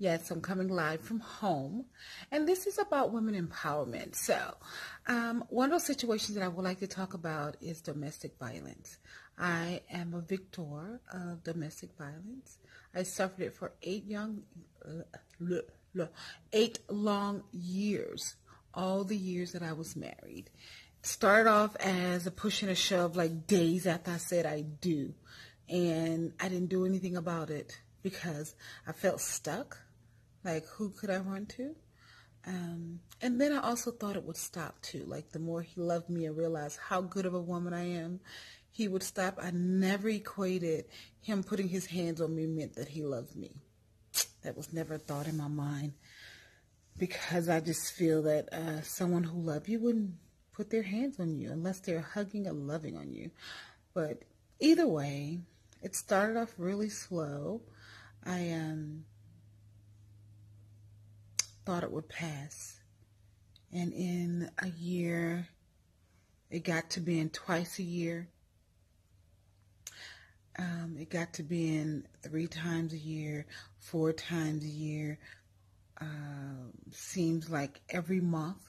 Yes, I'm coming live from home, and this is about women empowerment. So, one of those situations that I would like to talk about is domestic violence. I am a victor of domestic violence. I suffered it for 8 long years, all the years that I was married. Started off as a push and a shove, like days after I said I do, and I didn't do anything about it because I felt stuck. Like, who could I run to? And then I also thought it would stop too. Like, the more he loved me and realized how good of a woman I am, he would stop. I never equated him putting his hands on me meant that he loved me. That was never a thought in my mind, because I just feel that someone who loved you wouldn't put their hands on you unless they're hugging or loving on you. But either way, it started off really slow. I thought it would pass. And in a year, it got to being twice a year. It got to being 3 times a year, 4 times a year. Seems like every month.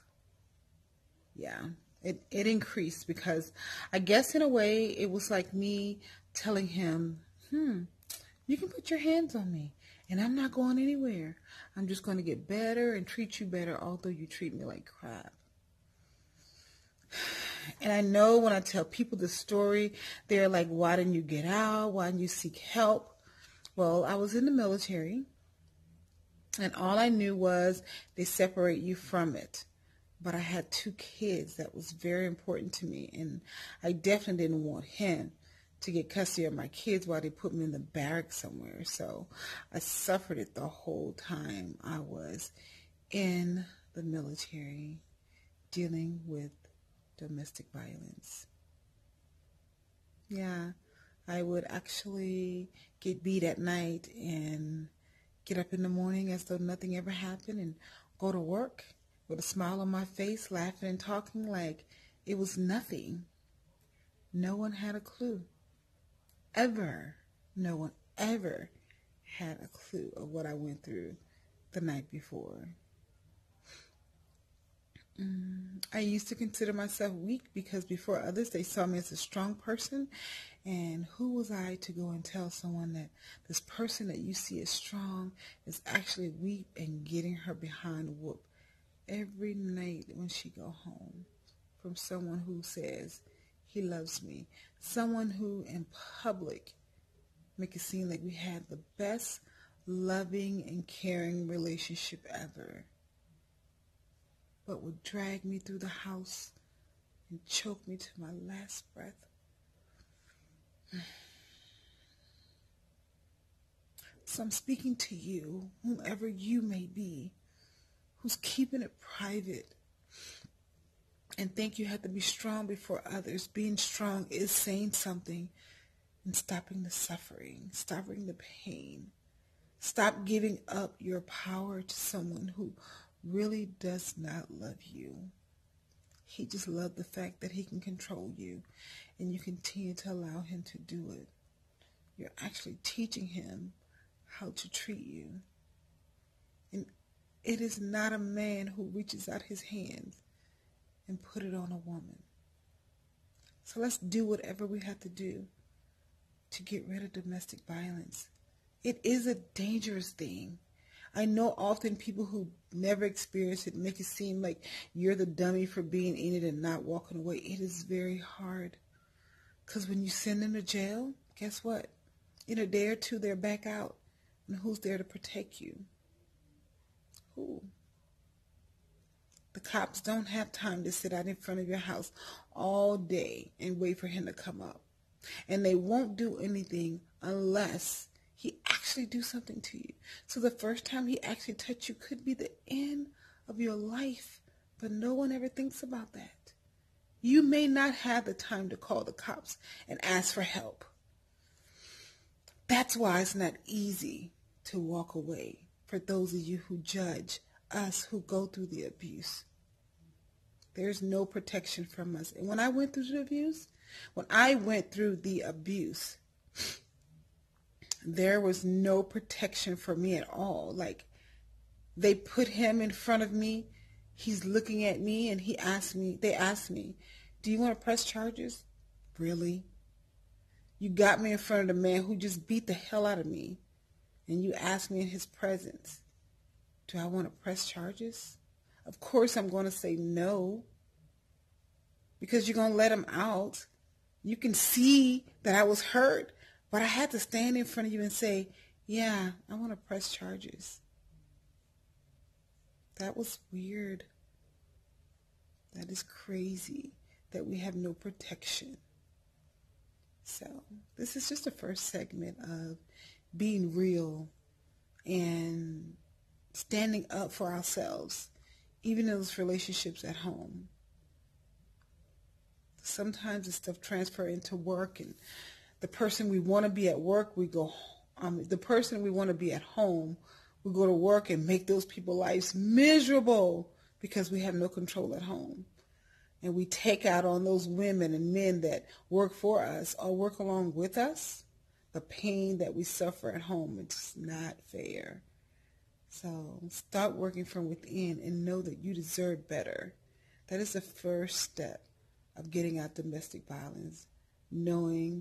Yeah, it increased because I guess in a way it was like me telling him, you can put your hands on me and I'm not going anywhere. I'm just going to get better and treat you better, although you treat me like crap. And I know when I tell people the story, they're like, why didn't you get out? Why didn't you seek help? Well, I was in the military, and all I knew was they separate you from it. But I had 2 kids that was very important to me, and I definitely didn't want him to get custody of my kids while they put me in the barracks somewhere. So I suffered it the whole time I was in the military dealing with domestic violence. Yeah, I would actually get beat at night and get up in the morning as though nothing ever happened and go to work with a smile on my face, laughing and talking like it was nothing. No one had a clue. Ever. No one ever had a clue of what I went through the night before. I used to consider myself weak because before others they saw me as a strong person, and who was I to go and tell someone that this person that you see as strong is actually weak and getting her behind whooped every night when she go home from someone who says he loves me, someone who in public make it seem like we had the best loving and caring relationship ever, but would drag me through the house and choke me to my last breath. So I'm speaking to you, whomever you may be, who's keeping it private and think you have to be strong before others. Being strong is saying something and stopping the suffering, stopping the pain. Stop giving up your power to someone who really does not love you. He just loves the fact that he can control you, and you continue to allow him to do it. You're actually teaching him how to treat you. And it is not a man who reaches out his hands and put it on a woman. So let's do whatever we have to do to get rid of domestic violence. It is a dangerous thing. I know often people who never experienced it make it seem like you're the dummy for being in it and not walking away. It is very hard. Because when you send them to jail, guess what? In a day or two, they're back out. And who's there to protect you? Who? The cops don't have time to sit out in front of your house all day and wait for him to come up. And they won't do anything unless he actually do something to you. So the first time he actually touched you could be the end of your life, but no one ever thinks about that. You may not have the time to call the cops and ask for help. That's why it's not easy to walk away for those of you who judge us who go through the abuse. There's no protection from us. And when I went through the abuse, there was no protection for me at all. Like, They put him in front of me. He's looking at me and they asked me, do you want to press charges? Really? You got me in front of the man who just beat the hell out of me, and you asked me in his presence, do I want to press charges? Of course I'm going to say no, because you're going to let him out. You can see that I was hurt, but I had to stand in front of you and say, yeah, I want to press charges. That was weird. That is crazy that we have no protection. So this is just the first segment of being real and standing up for ourselves, even in those relationships at home. Sometimes this stuff transfer into work, and the person we want to be at work, the person we want to be at home, we go to work and make those people's lives miserable because we have no control at home. And we take out on those women and men that work for us or work along with us the pain that we suffer at home. It's not fair. So start working from within and know that you deserve better. That is the first step of getting out domestic violence, knowing